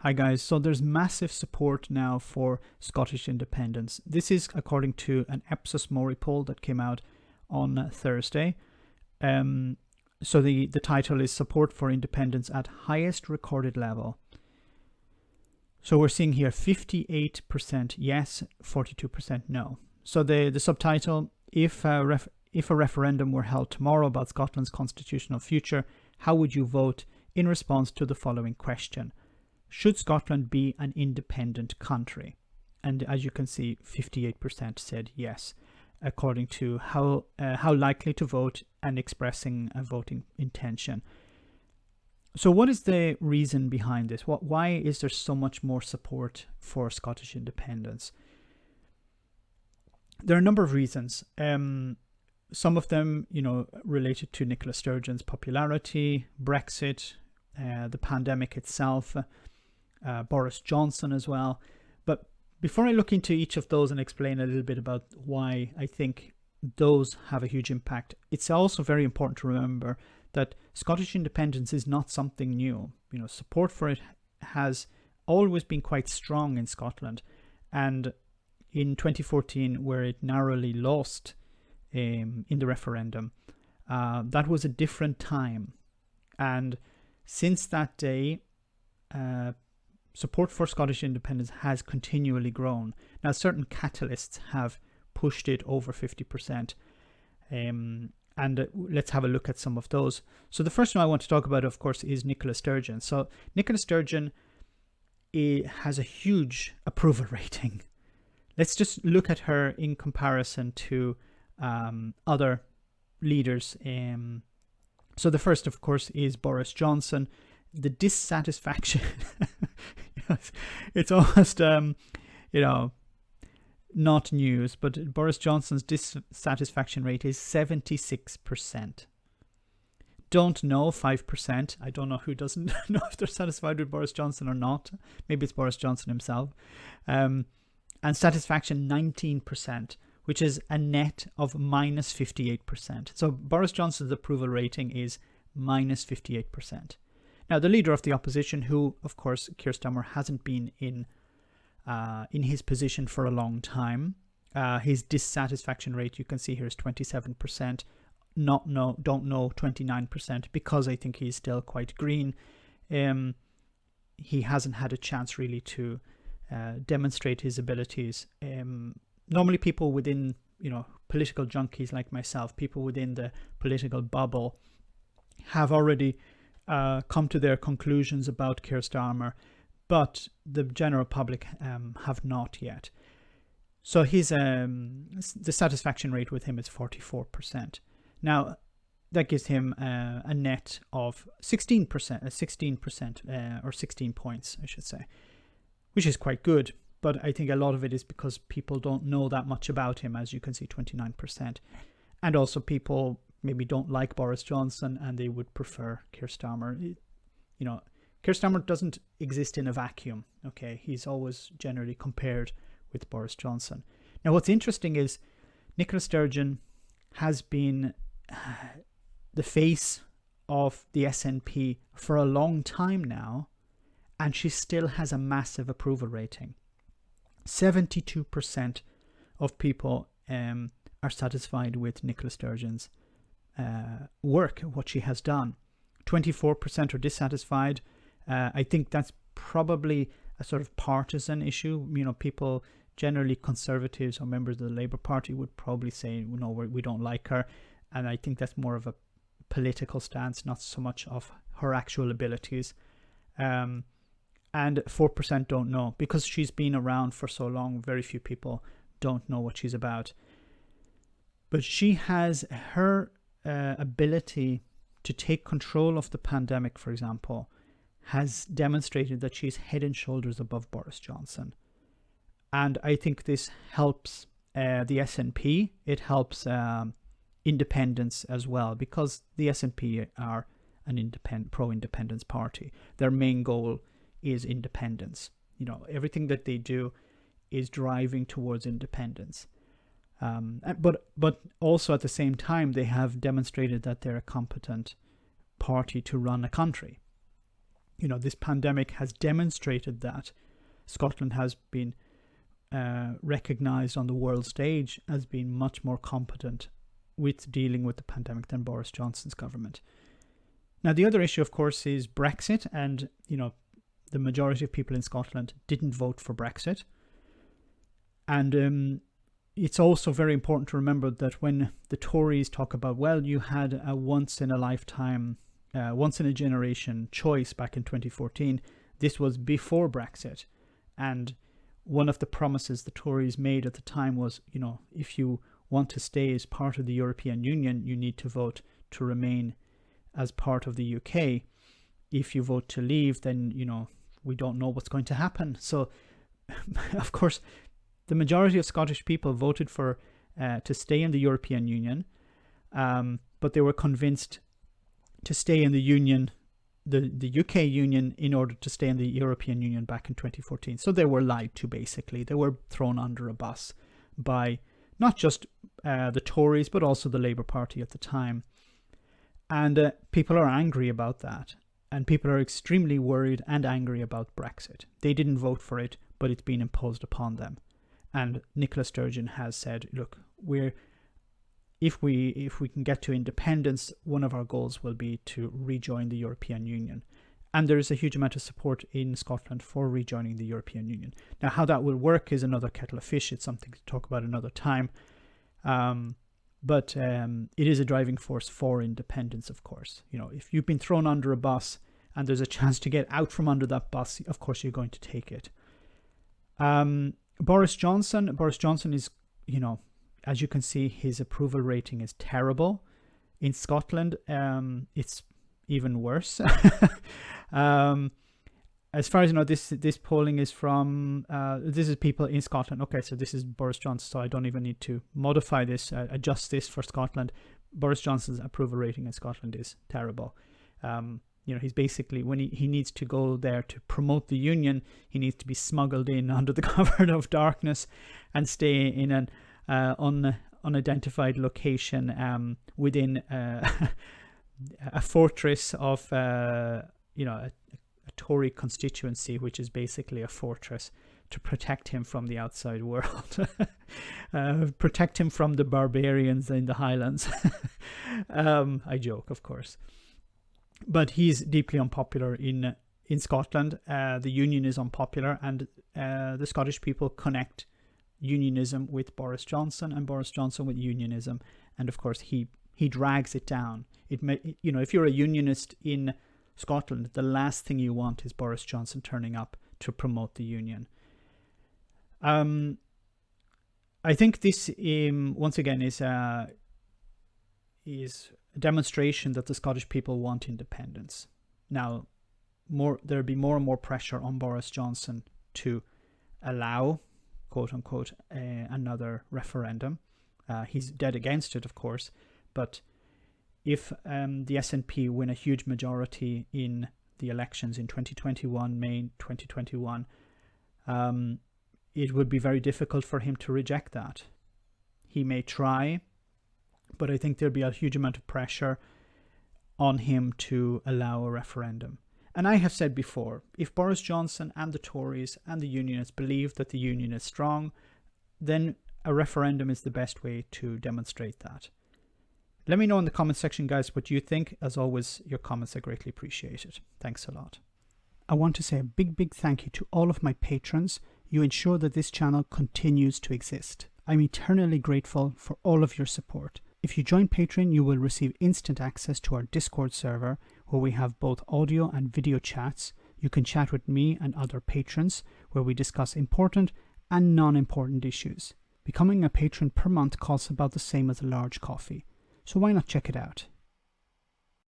Hi guys, so there's massive support now for Scottish independence. This is according to an Ipsos Mori poll that came out on Thursday. So the title is Support for Independence at Highest Recorded Level. So we're seeing here 58% yes, 42% no. So the subtitle, if a referendum were held tomorrow about Scotland's constitutional future, how would you vote in response to the following question? Should Scotland be an independent country? And as you can see, 58% said yes, according to how likely to vote and expressing a voting intention. So what is the reason behind this? Why is there so much more support for Scottish independence? There are a number of reasons. Some of them, related to Nicola Sturgeon's popularity, Brexit, the pandemic itself, Boris Johnson as well. But before I look into each of those and explain a little bit about why I think those have a huge impact, it's also very important to remember that Scottish independence is not something new. Support for it has always been quite strong in Scotland. And in 2014, where it narrowly lost in the referendum, that was a different time. And since that day, support for Scottish independence has continually grown. Now, certain catalysts have pushed it over 50%. And let's have a look at some of those. So the first one I want to talk about, of course, is Nicola Sturgeon. So Nicola Sturgeon has a huge approval rating. Let's just look at her in comparison to other leaders. So the first, of course, is Boris Johnson. The dissatisfaction, it's almost, not news, but Boris Johnson's dissatisfaction rate is 76%. Don't know, 5%. I don't know who doesn't know if they're satisfied with Boris Johnson or not. Maybe it's Boris Johnson himself. And satisfaction, 19%, which is a net of minus 58%. So Boris Johnson's approval rating is minus 58%. Now, the leader of the opposition, who, of course, Keir Starmer hasn't been in his position for a long time, his dissatisfaction rate, you can see here, is 27%. Don't know, 29%, because I think he's still quite green. He hasn't had a chance really to demonstrate his abilities. Normally people within, political junkies like myself, people within the political bubble, have already come to their conclusions about Keir Starmer, but the general public have not yet. So his the satisfaction rate with him is 44%. Now that gives him a net of 16%, or 16 points, I should say, which is quite good. But I think a lot of it is because people don't know that much about him, as you can see, 29%, and also people maybe don't like Boris Johnson and they would prefer Keir Starmer. Keir Starmer doesn't exist in a vacuum. Okay, he's always generally compared with Boris Johnson. Now, what's interesting is Nicola Sturgeon has been the face of the SNP for a long time now, and she still has a massive approval rating. 72% of people are satisfied with Nicola Sturgeon's work, what she has done. 24% are dissatisfied. I think that's probably a sort of partisan issue. People, generally conservatives or members of the Labour Party, would probably say, no, we don't like her. And I think that's more of a political stance, not so much of her actual abilities. And 4% don't know, because she's been around for so long. Very few people don't know what she's about. But she has her ability to take control of the pandemic, for example, has demonstrated that she's head and shoulders above Boris Johnson. And I think this helps the SNP. It helps independence as well, because the SNP are an pro-independence party. Their main goal is independence. Everything that they do is driving towards independence. But also at the same time, they have demonstrated that they're a competent party to run a country. this pandemic has demonstrated that Scotland has been recognised on the world stage as being much more competent with dealing with the pandemic than Boris Johnson's government. Now, the other issue, of course, is Brexit, and the majority of people in Scotland didn't vote for Brexit. And it's also very important to remember that when the Tories talk about, well, you had a once in a lifetime, once in a generation choice back in 2014, this was before Brexit. And one of the promises the Tories made at the time was, if you want to stay as part of the European Union, you need to vote to remain as part of the UK. If you vote to leave, then, we don't know what's going to happen. So, of course, the majority of Scottish people voted for to stay in the European Union, but they were convinced to stay in the Union, the UK Union, in order to stay in the European Union back in 2014. So they were lied to, basically. They were thrown under a bus by not just the Tories, but also the Labour Party at the time. And people are angry about that. And people are extremely worried and angry about Brexit. They didn't vote for it, but it's been imposed upon them. And Nicola Sturgeon has said, look, if we can get to independence, one of our goals will be to rejoin the European Union. And there is a huge amount of support in Scotland for rejoining the European Union. Now, how that will work is another kettle of fish. It's something to talk about another time. But it is a driving force for independence, of course. If you've been thrown under a bus and there's a chance to get out from under that bus, of course you're going to take it. Boris Johnson is, as you can see, his approval rating is terrible. In Scotland, it's even worse. As far as this polling is from, this is people in Scotland. Okay, so this is Boris Johnson, so I don't even need to modify this, adjust this for Scotland. Boris Johnson's approval rating in Scotland is terrible. He's basically, when he needs to go there to promote the union, he needs to be smuggled in under the cover of darkness and stay in an unidentified location within a fortress of, a Tory constituency, which is basically a fortress to protect him from the outside world, protect him from the barbarians in the Highlands. I joke, of course. But he's deeply unpopular in Scotland. The union is unpopular, and the Scottish people connect unionism with Boris Johnson and Boris Johnson with unionism. And of course, he drags it down. If you're a unionist in Scotland, the last thing you want is Boris Johnson turning up to promote the union. I think this, once again, is a demonstration that the Scottish people want independence. Now, there'll be more and more pressure on Boris Johnson to allow, quote unquote, another referendum. He's dead against it, of course, but if the SNP win a huge majority in the elections in 2021, May 2021, it would be very difficult for him to reject that. He may try, but I think there'll be a huge amount of pressure on him to allow a referendum. And I have said before, if Boris Johnson and the Tories and the Unionists believe that the union is strong, then a referendum is the best way to demonstrate that. Let me know in the comment section, guys, what you think. As always, your comments are greatly appreciated. Thanks a lot. I want to say a big thank you to all of my patrons. You ensure that this channel continues to exist. I'm eternally grateful for all of your support. If you join Patreon, you will receive instant access to our Discord server, where we have both audio and video chats. You can chat with me and other patrons, where we discuss important and non-important issues. Becoming a patron per month costs about the same as a large coffee. So why not check it out?